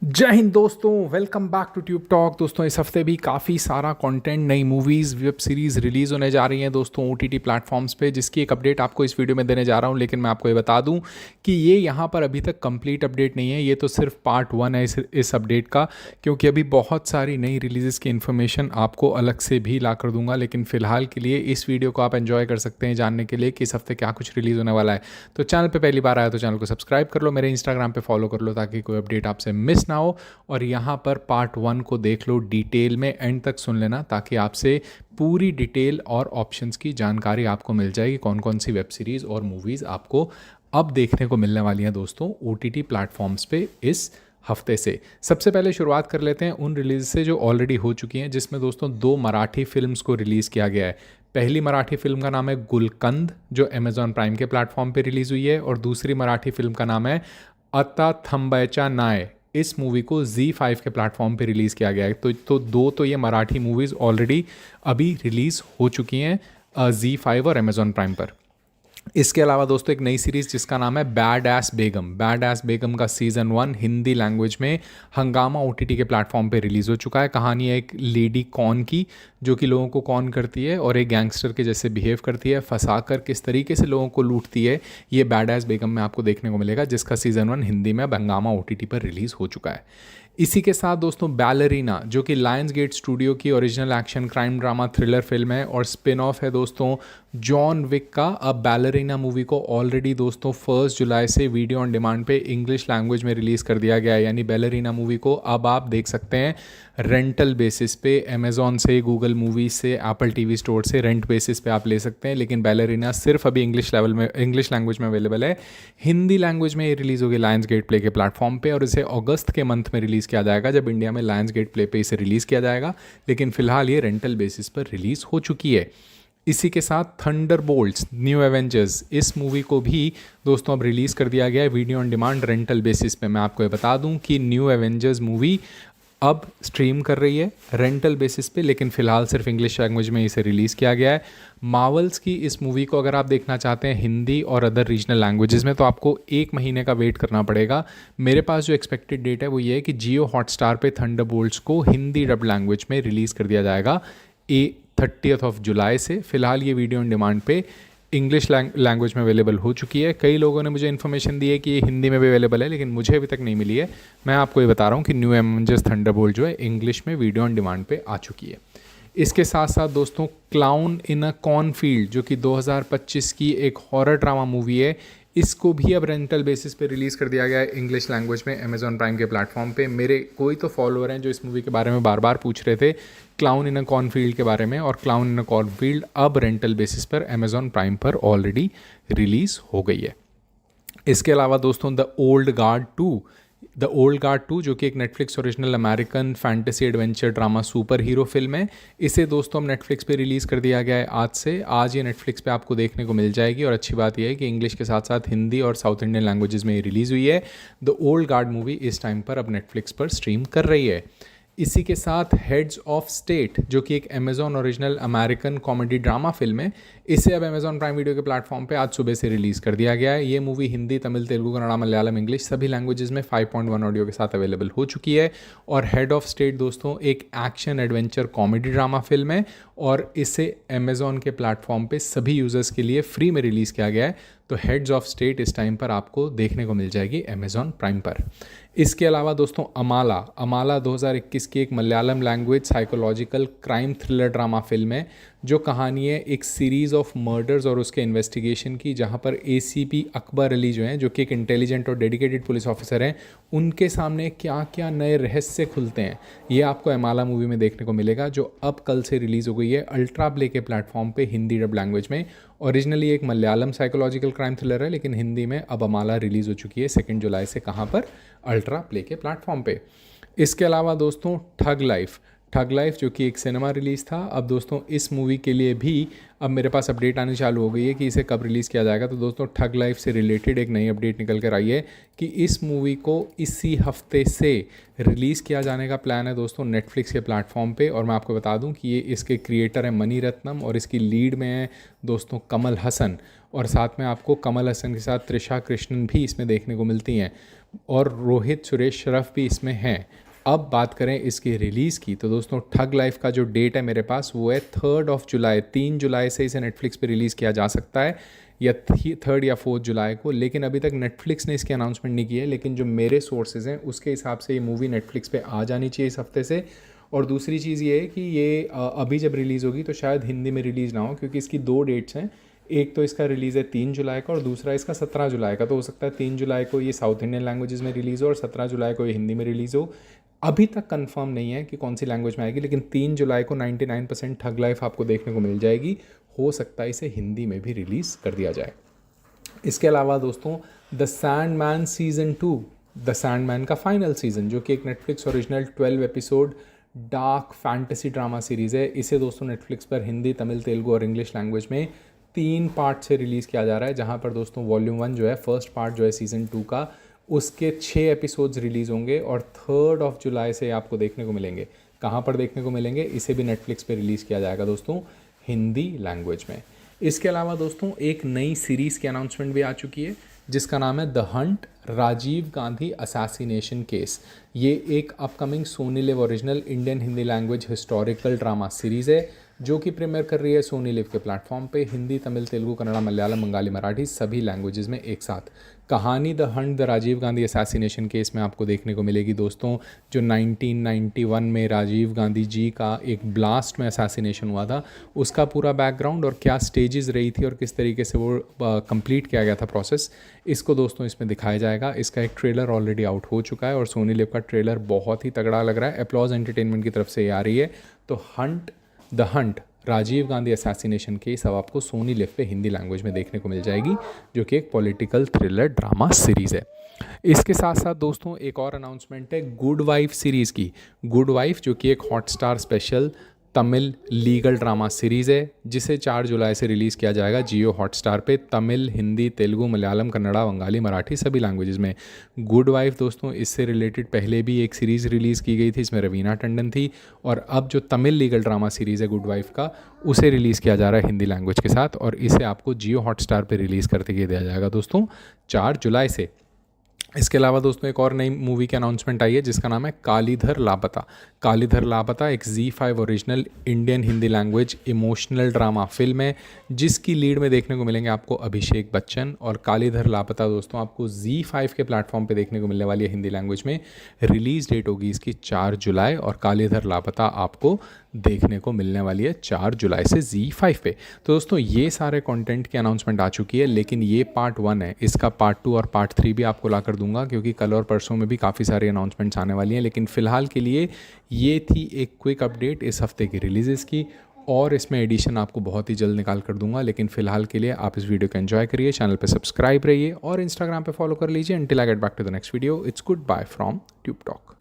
जय हिंद दोस्तों, welcome back to Tube Talk. दोस्तों इस हफ्ते भी काफ़ी सारा कंटेंट, नई मूवीज़, वेब सीरीज़ रिलीज़ होने जा रही हैं दोस्तों ओटीटी प्लेटफॉर्म्स पे, जिसकी एक अपडेट आपको इस वीडियो में देने जा रहा हूं। लेकिन मैं आपको ये बता दूं कि ये यहाँ पर अभी तक कंप्लीट अपडेट नहीं है, ये तो सिर्फ पार्ट 1 है इस अपडेट का, क्योंकि अभी बहुत सारी नई रिलीज़ की इन्फॉर्मेशन आपको अलग से भी ला कर दूंगा। लेकिन फ़िलहाल के लिए इस वीडियो को आप एंजॉय कर सकते हैं जानने के लिए कि इस हफ्ते क्या कुछ रिलीज़ होने वाला है। तो चैनल पर पहली बार आया तो चैनल को सब्सक्राइब कर लो, मेरे इंस्टाग्राम पर फॉलो कर लो ताकि कोई अपडेट आपसे मिस ना हो। और यहाँ पर पार्ट 1 को देख लो डिटेल में, एंड तक सुन लेना ताकि आपसे पूरी डिटेल और ऑप्शंस की जानकारी आपको मिल जाएगी, कौन कौन सी वेब सीरीज़ और मूवीज़ आपको अब देखने को मिलने वाली हैं दोस्तों ओटीटी प्लेटफॉर्म्स पे इस हफ्ते से। सबसे पहले शुरुआत कर लेते हैं उन रिलीज से जो ऑलरेडी हो चुकी हैं, जिसमें दोस्तों 2 मराठी फिल्म्स को रिलीज़ किया गया है। पहली मराठी फिल्म का नाम है गुलकंद, जो अमेजॉन प्राइम के प्लेटफॉर्म पे रिलीज़ हुई है, और दूसरी मराठी फिल्म का नाम है अता थंबायचा नाय। इस मूवी को Z5 के प्लेटफॉर्म पे रिलीज़ किया गया है। तो ये मराठी मूवीज़ ऑलरेडी अभी रिलीज़ हो चुकी हैं Z5 और अमेजॉन प्राइम पर। इसके अलावा दोस्तों एक नई सीरीज़ जिसका नाम है बैड एस बेगम। बैड एस बेगम का सीज़न 1 हिंदी लैंग्वेज में हंगामा ओटीटी के प्लेटफॉर्म पे रिलीज़ हो चुका है। कहानी है एक लेडी कॉन की, जो कि लोगों को कॉन करती है और एक गैंगस्टर के जैसे बिहेव करती है, फंसा कर किस तरीके से लोगों को लूटती है, ये बैड एस बेगम में आपको देखने को मिलेगा, जिसका सीज़न 1 हिंदी में अब हंगामा ओटीटी पर रिलीज़ हो चुका है। इसी के साथ दोस्तों बैलरीना, जो कि लायंस गेट स्टूडियो की original action crime drama thriller film है और स्पिन ऑफ है दोस्तों जॉन विक का। अब बैलरीना मूवी को ऑलरेडी दोस्तों 1 जुलाई से वीडियो ऑन डिमांड पे इंग्लिश लैंग्वेज में रिलीज़ कर दिया गया है। यानी बैलरीना मूवी को अब आप देख सकते हैं रेंटल बेसिस पे, अमेजॉन से, गूगल मूवीज से, एप्पल टीवी स्टोर से रेंट बेसिस पे आप ले सकते हैं। लेकिन बैलरीना सिर्फ अभी इंग्लिश लैंग्वेज में अवेलेबल है। हिंदी लैंग्वेज में ये रिलीज़ होगी लायंस गेट प्ले के प्लेटफॉर्म पे, और इसे अगस्त के मंथ में रिलीज़ किया जाएगा, जब इंडिया में लायंस गेट प्ले पे इसे रिलीज़ किया जाएगा। लेकिन फिलहाल ये रेंटल बेसिस पर रिलीज़ हो चुकी है। इसी के साथ थंडरबोल्ट्स न्यू एवेंजर्स, इस मूवी को भी दोस्तों अब रिलीज़ कर दिया गया है video on demand rental basis पे। मैं आपको ये बता दूं कि न्यू एवेंजर्स मूवी अब स्ट्रीम कर रही है रेंटल बेसिस पे, लेकिन फ़िलहाल सिर्फ इंग्लिश लैंग्वेज में इसे रिलीज़ किया गया है। मार्वल्स की इस मूवी को अगर आप देखना चाहते हैं हिंदी और अदर रीजनल लैंग्वेजेस में, तो आपको 1 महीने का वेट करना पड़ेगा। मेरे पास जो एक्सपेक्टेड डेट है वो ये है कि जियो हॉटस्टार पे थंडरबोल्ट्स को हिंदी डब लैंग्वेज में रिलीज़ कर दिया जाएगा 30 जुलाई से। फ़िलहाल ये वीडियो ऑन डिमांड पे इंग्लिश लैंग्वेज में अवेलेबल हो चुकी है। कई लोगों ने मुझे इन्फॉर्मेशन दी है कि ये हिंदी में भी अवेलेबल है, लेकिन मुझे अभी तक नहीं मिली है। मैं आपको ये बता रहा हूँ कि न्यू एवेंजर्स थंडरबोल्ट जो है इंग्लिश में वीडियो ऑन डिमांड पे आ चुकी है। इसके साथ साथ दोस्तों क्लाउन इन अ कॉर्नफील्ड, जो कि 2025 की एक हॉरर ड्रामा मूवी है, इसको भी अब रेंटल बेसिस पे रिलीज़ कर दिया गया है इंग्लिश लैंग्वेज में अमेजॉन प्राइम के प्लेटफॉर्म पे। मेरे कोई तो फॉलोअर हैं जो इस मूवी के बारे में बार बार पूछ रहे थे क्लाउन इन अ कॉर्नफील्ड के बारे में, और क्लाउन इन अ कॉर्नफील्ड अब रेंटल बेसिस पर अमेजॉन प्राइम पर ऑलरेडी रिलीज़ हो गई है। इसके अलावा दोस्तों द ओल्ड गार्ड 2, जो कि एक Netflix original American fantasy adventure drama super hero film है, इसे दोस्तों अब नेटफ्लिक्स पे रिलीज़ कर दिया गया है आज से। आज ये नेटफ्लिक्स पे आपको देखने को मिल जाएगी, और अच्छी बात यह है कि इंग्लिश के साथ साथ हिंदी और साउथ इंडियन लैंग्वेजेस में ये रिलीज़ हुई है। द ओल्ड गार्ड मूवी इस टाइम पर अब नेटफ्लिक्स पर स्ट्रीम कर रही है। इसी के साथ हेड्स ऑफ स्टेट, जो कि एक Amazon original American comedy drama film है, इसे अब अमेजॉन प्राइम वीडियो के प्लेटफॉर्म पे आज सुबह से रिलीज़ कर दिया गया है। ये मूवी हिंदी, तमिल, तेलुगु, कन्नड़ा, मलयालम, इंग्लिश सभी लैंग्वेजेस में 5.1 ऑडियो के साथ अवेलेबल हो चुकी है। और हेड ऑफ स्टेट दोस्तों एक action adventure comedy drama film है, और इसे अमेजॉन के प्लेटफॉर्म पे सभी यूज़र्स के लिए फ्री में रिलीज़ किया गया है। तो हेड्स ऑफ स्टेट इस टाइम पर आपको देखने को मिल जाएगी अमेजॉन प्राइम पर। इसके अलावा दोस्तों अमाला 2021 की एक Malayalam language psychological crime thriller drama film है, जो कहानी है एक सीरीज़ ऑफ मर्डर्स और उसके इन्वेस्टिगेशन की, जहां पर ACP अकबर अली जो हैं, जो कि एक इंटेलिजेंट और डेडिकेटेड पुलिस ऑफिसर हैं, उनके सामने क्या क्या नए रहस्य खुलते हैं, ये आपको अमाला मूवी में देखने को मिलेगा, जो अब कल से रिलीज़ हो गई है अल्ट्रा प्ले के प्लेटफॉर्म पे हिंदी डब लैंग्वेज में। ओरिजिनली एक मलयालम साइकोलॉजिकल क्राइम थ्रिलर है, लेकिन हिंदी में अब अमाला रिलीज़ हो चुकी है 2 जुलाई से। कहाँ पर? अल्ट्रा प्ले के प्लेटफॉर्म पे। इसके अलावा दोस्तों ठग लाइफ जो कि एक सिनेमा रिलीज़ था, अब दोस्तों इस मूवी के लिए भी अब मेरे पास अपडेट आनी चालू हो गई है कि इसे कब रिलीज़ किया जाएगा। तो दोस्तों ठग लाइफ से रिलेटेड एक नई अपडेट निकल कर आई है कि इस मूवी को इसी हफ्ते से रिलीज़ किया जाने का प्लान है दोस्तों नेटफ्लिक्स के प्लेटफॉर्म पे। और मैं आपको बता दूं कि ये इसके क्रिएटर हैं मनी रत्नम, और इसकी लीड में है दोस्तों कमल हसन, और साथ में आपको कमल हसन के साथ त्रिशा कृष्णन भी इसमें देखने को मिलती हैं। और रोहित सुरेश श्रफ भी इसमें हैं। अब बात करें इसकी रिलीज़ की, तो दोस्तों ठग लाइफ का जो डेट है मेरे पास वो है 3 जुलाई। 3 जुलाई से इसे नेटफ्लिक्स पे रिलीज़ किया जा सकता है, या 3 या 4 जुलाई को, लेकिन अभी तक नेटफ्लिक्स ने इसकी अनाउंसमेंट नहीं की है। लेकिन जो मेरे सोर्सेज हैं उसके हिसाब से ये मूवी नेटफ्लिक्स पे आ जानी चाहिए इस हफ्ते से। और दूसरी चीज़ ये है कि ये अभी जब रिलीज़ होगी तो शायद हिंदी में रिलीज़ ना हो, क्योंकि इसकी 2 डेट्स हैं। एक तो इसका रिलीज़ है 3 जुलाई का और दूसरा इसका 17 जुलाई का। तो हो सकता है 3 जुलाई को ये साउथ इंडियन लैंग्वेजेस में रिलीज़ हो और 17 जुलाई को ये हिंदी में रिलीज़ हो। अभी तक कंफर्म नहीं है कि कौन सी लैंग्वेज में आएगी, लेकिन 3 जुलाई को 99% ठग लाइफ आपको देखने को मिल जाएगी। हो सकता है इसे हिंदी में भी रिलीज़ कर दिया जाए। इसके अलावा दोस्तों the Sandman season 2, the Sandman का फाइनल सीज़न, जो कि एक Netflix original 12 episode dark fantasy drama series है। इसे दोस्तों नेटफ्लिक्स पर हिंदी, तमिल, तेलुगु और इंग्लिश लैंग्वेज में 3 पार्ट से रिलीज़ किया जा रहा है। जहाँ पर दोस्तों वॉल्यूम 1 जो है, फर्स्ट पार्ट जो है सीज़न 2 का, उसके 6 एपिसोड्स रिलीज़ होंगे और 3 जुलाई से आपको देखने को मिलेंगे। कहाँ पर देखने को मिलेंगे, इसे भी नेटफ्लिक्स पे रिलीज़ किया जाएगा दोस्तों, हिंदी लैंग्वेज में। इसके अलावा दोस्तों एक नई सीरीज़ की अनाउंसमेंट भी आ चुकी है, जिसका नाम है the hunt Rajiv Gandhi assassination case. ये एक upcoming Sony Liv original Indian Hindi language historical drama series है, जो कि प्रीमियर कर रही है सोनी लिव के प्लेटफॉर्म पे, हिंदी, तमिल, तेलुगु, कन्नड़ा, मलयालम, बंगाली, मराठी सभी लैंग्वेजेस में एक साथ। कहानी the hunt the Rajiv Gandhi assassination case में आपको देखने को मिलेगी दोस्तों, जो 1991 में राजीव गांधी जी का एक ब्लास्ट में असैसिनेशन हुआ था, उसका पूरा बैकग्राउंड और क्या स्टेजेस रही थी और किस तरीके से वो कंप्लीट किया गया था प्रोसेस, इसको दोस्तों इसमें दिखाया जाएगा। इसका एक ट्रेलर ऑलरेडी आउट हो चुका है और सोनी लिव का ट्रेलर बहुत ही तगड़ा लग रहा है। एप्लॉज एंटरटेनमेंट की तरफ से ये आ रही है। तो the hunt Rajiv Gandhi assassination case अब आपको सोनी लिव पे हिंदी लैंग्वेज में देखने को मिल जाएगी, जो कि एक पॉलिटिकल थ्रिलर ड्रामा सीरीज़ है। इसके साथ साथ दोस्तों एक और अनाउंसमेंट है गुड वाइफ सीरीज़ की। गुड वाइफ जो कि एक Hotstar special Tamil legal drama series है, जिसे 4 जुलाई से रिलीज़ किया जाएगा जियो हॉटस्टार पे, तमिल, हिंदी, तेलुगु, मलयालम, कन्नड़ा, बंगाली, मराठी सभी लैंग्वेजेस में। गुड वाइफ दोस्तों इससे रिलेटेड पहले भी एक सीरीज़ रिलीज़ की गई थी, इसमें रवीना टंडन थी। और अब जो तमिल लीगल ड्रामा सीरीज़ है गुड वाइफ का, उसे रिलीज़ किया जा रहा है हिंदी लैंग्वेज के साथ, और इसे आपको जियो हॉटस्टार पर रिलीज़ करके दिया जाएगा दोस्तों 4 जुलाई से। इसके अलावा दोस्तों एक और नई मूवी की अनाउंसमेंट आई है, जिसका नाम है कालीधर लापता। कालीधर लापता एक ZEE5 original Indian Hindi language emotional drama film है, जिसकी लीड में देखने को मिलेंगे आपको अभिषेक बच्चन। और कालीधर लापता दोस्तों आपको ZEE5 के प्लेटफॉर्म पे देखने को मिलने वाली है हिंदी लैंग्वेज में। रिलीज़ डेट होगी इसकी 4 जुलाई, और कालीधर लापता आपको देखने को मिलने वाली है 4 जुलाई से ZEE5 पे। तो दोस्तों ये सारे कंटेंट की अनाउंसमेंट आ चुकी है, लेकिन ये पार्ट 1 है, इसका पार्ट 2 और पार्ट 3 भी आपको ला कर दूंगा, क्योंकि कल और परसों में भी काफ़ी सारी अनाउंसमेंट्स आने वाली हैं। लेकिन फ़िलहाल के लिए ये थी एक क्विक अपडेट इस हफ्ते की रिलीज़ेस की, और इसमें एडिशन आपको बहुत ही जल्द निकाल कर दूंगा। लेकिन फ़िलहाल के लिए आप इस वीडियो को एंजॉय करिए, चैनल पे सब्सक्राइब रहिए और इंस्टाग्राम पे फॉलो कर लीजिए। Until I get back to the next video, it's goodbye from Tube talk.